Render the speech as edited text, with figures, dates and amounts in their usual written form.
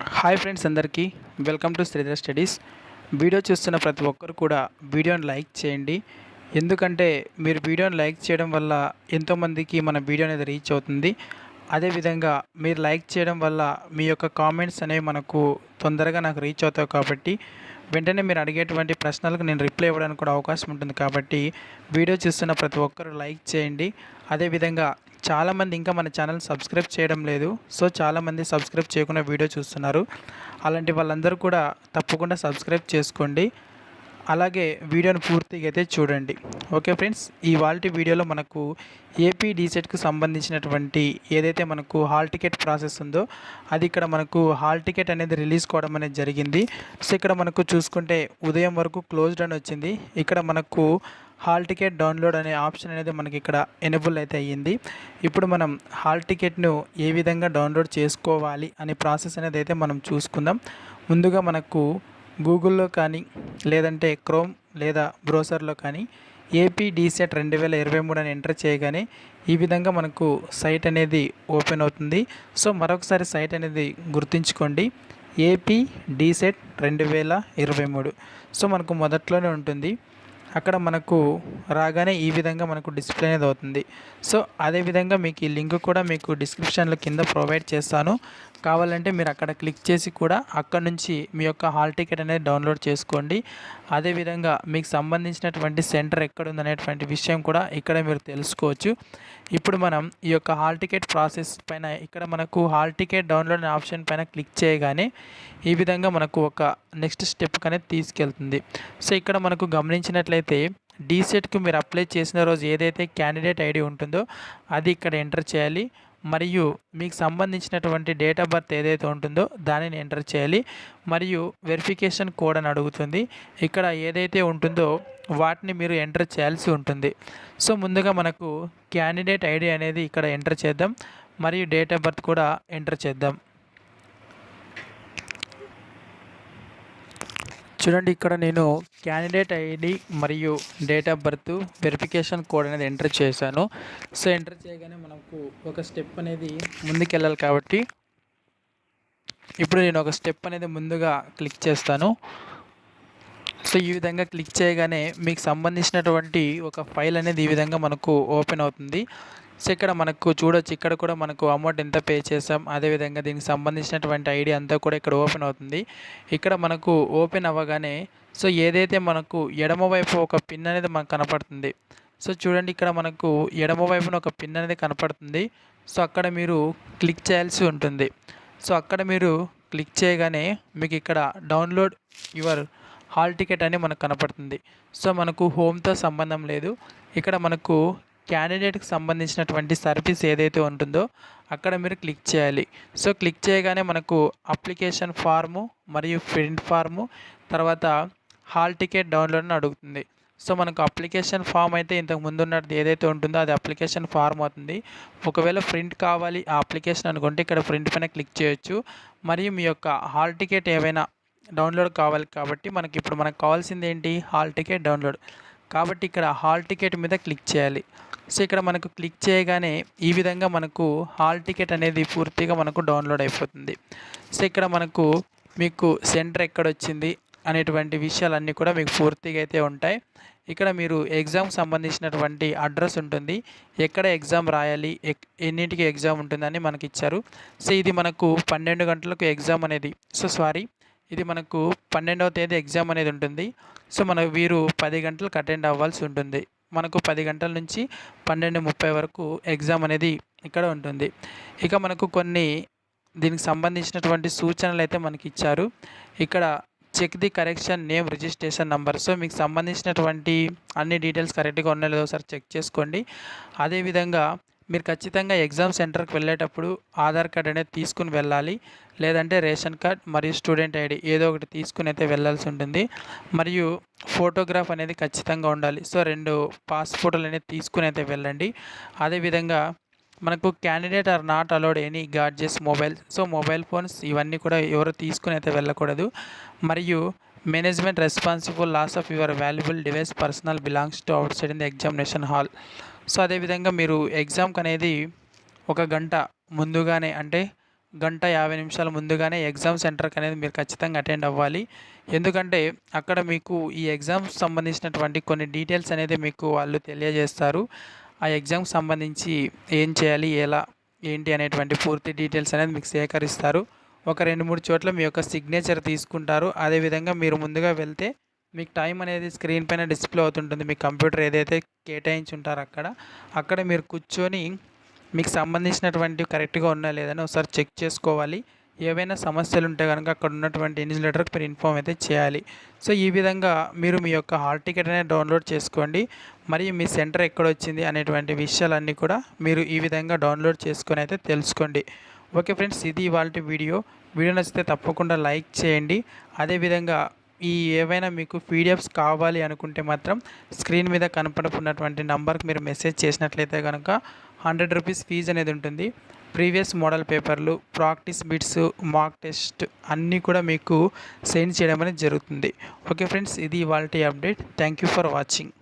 Hi friends అందరికీ welcome to Sridhar studies. Video చూస్తున్న ప్రతి ఒక్కరు కూడా వీడియోని లైక్ చేయండి. ఎందుకంటే మీరు వీడియోని లైక్ చేయడం వల్ల ఎంతోమందికి మన వీడియో అనేది రీచ్ అవుతుంది. అదేవిధంగా మీరు లైక్ చేయడం వల్ల మీ యొక్క కామెంట్స్ అనేవి మనకు తొందరగా నాకు రీచ్ అవుతాయి కాబట్టి వెంటనే మీరు అడిగేటువంటి ప్రశ్నలకు నేను రిప్లై ఇవ్వడానికి కూడా అవకాశం ఉంటుంది. కాబట్టి వీడియో చూస్తున్న ప్రతి ఒక్కరు లైక్ చేయండి. అదేవిధంగా చాలామంది ఇంకా మన ఛానల్ సబ్స్క్రైబ్ చేయడం లేదు. సో చాలామంది సబ్స్క్రైబ్ చేయకుండా వీడియో చూస్తున్నారు. అలాంటి వాళ్ళందరూ కూడా తప్పకుండా సబ్స్క్రైబ్ చేసుకోండి. అలాగే వీడియోని పూర్తిగా అయితే చూడండి. ఓకే ఫ్రెండ్స్, ఇవాల్టి వీడియోలో మనకు ఏపీ డీసెట్కి సంబంధించినటువంటి ఏదైతే మనకు హాల్ టికెట్ ప్రాసెస్ ఉందో అది ఇక్కడ మనకు హాల్ టికెట్ అనేది రిలీజ్ కావడం అనేది జరిగింది. సో ఇక్కడ మనకు చూసుకుంటే ఉదయం వరకు క్లోజ్డ్ అని వచ్చింది. ఇక్కడ మనకు హాల్ టికెట్ డౌన్లోడ్ అనే ఆప్షన్ అనేది మనకి ఇక్కడ ఎనేబుల్ అయితే అయ్యింది. ఇప్పుడు మనం హాల్ టికెట్ను ఏ విధంగా డౌన్లోడ్ చేసుకోవాలి అనే ప్రాసెస్ అనేది అయితే మనం చూసుకుందాం. ముందుగా మనకు గూగుల్లో కానీ లేదంటే క్రోమ్ లేదా బ్రౌజర్లో కానీ ఏపీ డీసెట్ 2023 అని ఎంటర్ చేయగానే ఈ విధంగా మనకు సైట్ అనేది ఓపెన్ అవుతుంది. సో మరొకసారి సైట్ అనేది గుర్తుంచుకోండి, ఏపీ డీసెట్ 2023. సో మనకు మొదట్లోనే ఉంటుంది. అక్కడ మనకు రాగానే ఈ విధంగా మనకు డిస్ప్లే అనేది అవుతుంది. సో అదేవిధంగా మీకు ఈ లింక్ కూడా మీకు డిస్క్రిప్షన్లో కింద ప్రొవైడ్ చేస్తాను. కావాలంటే మీరు అక్కడ క్లిక్ చేసి కూడా అక్కడ నుంచి మీ యొక్క హాల్ టికెట్ అనేది డౌన్లోడ్ చేసుకోండి. అదేవిధంగా మీకు సంబంధించినటువంటి సెంటర్ ఎక్కడ ఉందనేటువంటి విషయం కూడా ఇక్కడ మీరు తెలుసుకోవచ్చు. ఇప్పుడు మనం ఈ యొక్క హాల్ టికెట్ ప్రాసెస్ పైన ఇక్కడ మనకు హాల్ టికెట్ డౌన్లోడ్ అనే ఆప్షన్ పైన క్లిక్ చేయగానే ఈ విధంగా మనకు ఒక నెక్స్ట్ స్టెప్ అనేది తీసుకెళ్తుంది. సో ఇక్కడ మనకు గమనించినట్లయితే డీసెట్కి మీరు అప్లై చేసిన రోజు ఏదైతే క్యాండిడేట్ ఐడి ఉంటుందో అది ఇక్కడ ఎంటర్ చేయాలి. మరియు మీకు సంబంధించినటువంటి డేట్ ఆఫ్ బర్త్ ఏదైతే ఉంటుందో దానిని ఎంటర్ చేయాలి. మరియు వెరిఫికేషన్ కోడ్ అని అడుగుతుంది. ఇక్కడ ఏదైతే ఉంటుందో వాటిని మీరు ఎంటర్ చేయాల్సి ఉంటుంది. సో ముందుగా మనకు క్యాండిడేట్ ఐడి అనేది ఇక్కడ ఎంటర్ చేద్దాం. మరియు డేట్ ఆఫ్ బర్త్ కూడా ఎంటర్ చేద్దాం. చూడండి, ఇక్కడ నేను క్యాండిడేట్ ఐడి మరియు date of birth verification code అనేది ఎంటర్ చేశాను. సో ఎంటర్ చేయగానే మనకు ఒక స్టెప్ అనేది ముందుకెళ్ళాలి కాబట్టి ఇప్పుడు నేను ఒక స్టెప్ అనేది ముందుగా క్లిక్ చేస్తాను. సో ఈ విధంగా క్లిక్ చేయగానే మీకు సంబంధించినటువంటి ఒక ఫైల్ అనేది ఈ విధంగా మనకు ఓపెన్ అవుతుంది. సో ఇక్కడ మనకు చూడొచ్చు, ఇక్కడ కూడా మనకు అమౌంట్ ఎంత పే చేసాం, అదేవిధంగా దీనికి సంబంధించినటువంటి ఐడి అంతా కూడా ఇక్కడ ఓపెన్ అవుతుంది. ఇక్కడ మనకు ఓపెన్ అవ్వగానే సో ఏదైతే మనకు ఎడమ వైపు ఒక పిన్ అనేది మనకు కనపడుతుంది. సో చూడండి, ఇక్కడ మనకు ఎడమ వైపున ఒక పిన్ అనేది కనపడుతుంది. సో అక్కడ మీరు క్లిక్ చేయాల్సి ఉంటుంది. సో అక్కడ మీరు క్లిక్ చేయగానే మీకు ఇక్కడ డౌన్లోడ్ యువర్ హాల్ టికెట్ అని మనకు కనపడుతుంది. సో మనకు హోమ్తో సంబంధం లేదు. ఇక్కడ మనకు క్యాండిడేట్కి సంబంధించినటువంటి సర్వీస్ ఏదైతే ఉంటుందో అక్కడ మీరు క్లిక్ చేయాలి. సో క్లిక్ చేయగానే మనకు అప్లికేషన్ ఫార్ము మరియు ప్రింట్ ఫార్ము తర్వాత హాల్ టికెట్ డౌన్లోడ్ అని అడుగుతుంది. సో మనకు అప్లికేషన్ ఫామ్ అయితే ఇంతకు ముందు ఉన్నది ఏదైతే ఉంటుందో అది అప్లికేషన్ ఫార్మ్ అవుతుంది. ఒకవేళ ప్రింట్ కావాలి ఆ అప్లికేషన్ అనుకుంటే ఇక్కడ ప్రింట్ పైన క్లిక్ చేయొచ్చు. మరియు మీ యొక్క హాల్ టికెట్ ఏవైనా డౌన్లోడ్ కావాలి కాబట్టి ఇప్పుడు మనకు కావాల్సింది ఏంటి, హాల్ టికెట్ డౌన్లోడ్. కాబట్టి ఇక్కడ హాల్ టికెట్ మీద క్లిక్ చేయాలి. సో ఇక్కడ మనకు క్లిక్ చేయగానే ఈ విధంగా మనకు హాల్ టికెట్ అనేది పూర్తిగా మనకు డౌన్లోడ్ అయిపోతుంది. సో ఇక్కడ మనకు మీకు సెంటర్ ఎక్కడ వచ్చింది అనేటువంటి విషయాలన్నీ కూడా మీకు పూర్తిగా అయితే ఉంటాయి. ఇక్కడ మీరు ఎగ్జామ్కి సంబంధించినటువంటి అడ్రస్ ఉంటుంది, ఎక్కడ ఎగ్జామ్ రాయాలి, ఎన్నింటికి ఎగ్జామ్ ఉంటుందని మనకి ఇచ్చారు. సో ఇది మనకు 12 గంటలకు ఎగ్జామ్ అనేది ఇది మనకు 12వ తేదీ ఎగ్జామ్ అనేది ఉంటుంది. సో వీరు 10 గంటలకు అటెండ్ అవ్వాల్సి ఉంటుంది. మనకు 10 గంటల నుంచి 12:30 వరకు ఎగ్జామ్ అనేది ఇక్కడ ఉంటుంది. ఇక మనకు కొన్ని దీనికి సంబంధించినటువంటి సూచనలు అయితే మనకి ఇచ్చారు. ఇక్కడ check the correction name registration number. So మీకు సంబంధించినటువంటి అన్ని డీటెయిల్స్ కరెక్ట్గా ఉన్నాయో లేదో ఒకసారి చెక్ చేసుకోండి. అదేవిధంగా మీరు ఖచ్చితంగా ఎగ్జామ్ సెంటర్కి వెళ్ళేటప్పుడు ఆధార్ కార్డ్ అనేది తీసుకుని వెళ్ళాలి, లేదంటే రేషన్ కార్డ్ మరియు స్టూడెంట్ ఐడి ఏదో ఒకటి తీసుకుని అయితే వెళ్ళాల్సి ఉంటుంది. మరియు ఫోటోగ్రాఫ్ అనేది ఖచ్చితంగా ఉండాలి. సో 2 పాస్పోర్ట్లు అనేది తీసుకుని అయితే వెళ్ళండి. అదేవిధంగా మనకు candidate are not allowed any gadgets mobile. So mobile phones ఇవన్నీ కూడా ఎవరు తీసుకుని అయితే వెళ్ళకూడదు. మరియు management responsible loss of your valuable device personal belongs to outside in the examination hall. So అదేవిధంగా మీరు ఎగ్జామ్కి అనేది 1 గంట ముందుగానే అంటే గంట 50 నిమిషాల ముందుగానే ఎగ్జామ్ సెంటర్కి అనేది మీరు ఖచ్చితంగా అటెండ్ అవ్వాలి. ఎందుకంటే అక్కడ మీకు ఈ ఎగ్జామ్స్ సంబంధించినటువంటి కొన్ని డీటెయిల్స్ అనేది మీకు వాళ్ళు తెలియజేస్తారు. ఆ ఎగ్జామ్కి సంబంధించి ఏం చేయాలి, ఎలా ఏంటి అనేటువంటి పూర్తి డీటెయిల్స్ అనేది మీకు సేకరిస్తారు. ఒక 2-3 చోట్ల మీ యొక్క సిగ్నేచర్ తీసుకుంటారు. అదేవిధంగా మీరు ముందుగా వెళ్తే మీకు టైం అనేది స్క్రీన్ పైన డిస్ప్లే అవుతుంటుంది. మీ కంప్యూటర్ ఏదైతే కేటాయించి ఉంటారో అక్కడ మీరు కూర్చొని మీకు సంబంధించినటువంటివి కరెక్ట్గా ఉన్నాయా లేదని ఒకసారి చెక్ చేసుకోవాలి. ఏవైనా సమస్యలు ఉంటే కనుక అక్కడ ఉన్నటువంటి ఇన్విజిలేటర్కి మీరు ఇన్ఫామ్ అయితే చేయాలి. సో ఈ విధంగా మీరు మీ యొక్క హాల్ టికెట్ అనేది డౌన్లోడ్ చేసుకోండి. మరియు మీ సెంటర్ ఎక్కడొచ్చింది అనేటువంటి విషయాలన్నీ కూడా మీరు ఈ విధంగా డౌన్లోడ్ చేసుకొని అయితే తెలుసుకోండి. ఓకే ఫ్రెండ్స్, ఇది ఇవాల్టి వీడియో నచ్చితే తప్పకుండా లైక్ చేయండి. అదేవిధంగా ఏవైనా మీకు పీడిఎఫ్స్ కావాలి అనుకుంటే మాత్రం స్క్రీన్ మీద కనపడుతున్నటువంటి నంబర్కి మీరు మెసేజ్ చేసినట్లయితే కనుక 100 రూపీస్ ఫీజు అనేది ఉంటుంది. ప్రీవియస్ మోడల్ పేపర్లు, ప్రాక్టీస్ బిట్స్, మాక్ టెస్ట్ అన్నీ కూడా మీకు సెండ్ చేయడం అనేది జరుగుతుంది. ఓకే ఫ్రెండ్స్, ఇది ఇవాల్టి update. Thank you for watching.